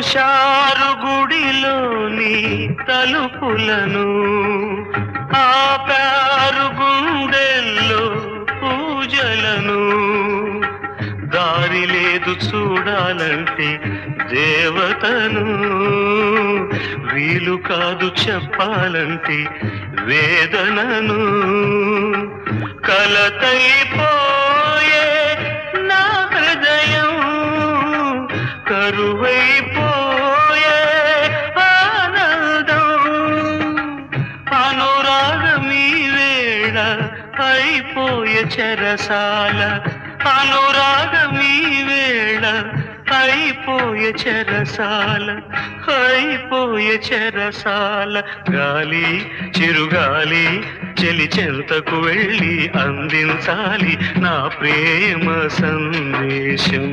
మూశారు గుడిలోని తలుపులను, ఆపారు గుండెల్లో పూజలను. దారి లేదు చూడాలంటే దేవతను, వీలు కాదు చెప్పాలంటే వేదనను. కలతైపోయే నా హృదయం, కరువైపోయే ఆనందం. అనురాగమీ వేళ అయిపోయే చెరసాల, అనురాగమీ వేళ అయిపోయే చెరసాల, అయిపోయే చెరసాల. గాలి చిరుగాలి చెలి చెంతకు వెళ్ళి అందించాలి నా ప్రేమ సందేశం.